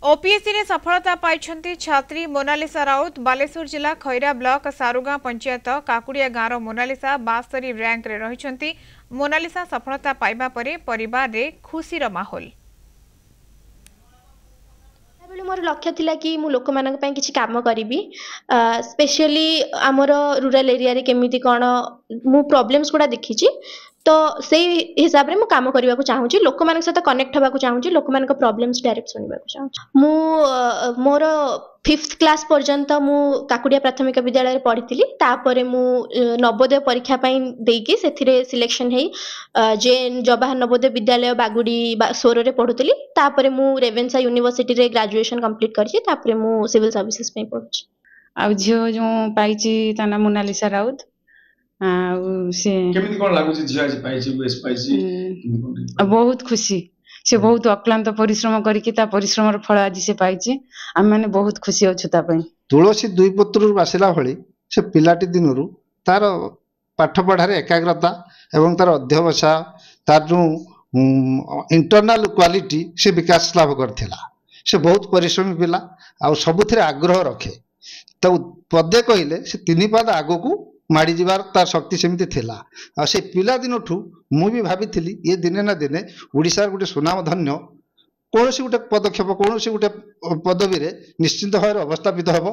OPSC रे सफलता पाई छात्री Mona Lisa Raut. Baleshwar जिला खैरा ब्लॉक सारुगां पंचायत काकुड़िया गाँव मोनालिसा 72 रैंक रे रहिछंती। मोनालिसा सफलता पाइबा परे परिवार रे खुशीर माहौल। मोर लक्ष्य थिला कि मु लोक मानक पई किछि काम करिवि, स्पेशली आमर रूरल एरिया रे केमिति कोन मु प्रॉब्लम्स गुडा देखिछि। तो से हिसाब रे मु काम करबा को चाहूची, लोक मानक साथ कनेक्ट हबा को चाहूची, लोक मानक प्रॉब्लम्स डायरेक्ट सुनिबा को चाहूची। मु मोर 5th क्लास पर्यंत मु काकुड़िया प्राथमिक विद्यालय रे पढ़िथिली। तापरे मु नवोदय परीक्षा पई देकी सेथिरे सिलेक्शन हेई जे जवाहर नवोदय विद्यालय बागुड़ी सोर रे पढ़ुथिली। तापरे मु रेवेन्सा यूनिवर्सिटी रे ग्रेजुएशन कंप्लीट करछि। तापरे मु सिविल सर्विसेज पई पढ़छि। आ झियो जो पाइछि ताना मोनालिसा राउत। से केमिति कोन लागुछि झिया जे पाइछि बेस पाइछि बहुत खुशी। से बहुत अक्लांत परिश्रम करिकि ता परिश्रमर फल आज से पाइछि। हम माने बहुत खुशी अछु ता पई। तुलसी दुई पत्रु बासिला भली से पिलाटी दिनरु तार पाठ पढ़ारे एकाग्रता एवं तार अध्यवसाय तार जो इंटरनल क्वालिटी से विकास लाभ करथिला। से बहुत परिश्रमी पिला आ सबुथिरे आग्रह रखे। तो पदे कहले से 3 पाद आगो को माड़ी जीवार तार शक्ति सेमती थिला। आ से पिला दिनठू मु भी भाबिथिली ये दिने ना दिने ओडिसार गुटे सुनाम धन्य कौन गोटे पदक्षेप कौन गोटे पदवी रे निश्चिंत भाव अवस्थापित हेबो।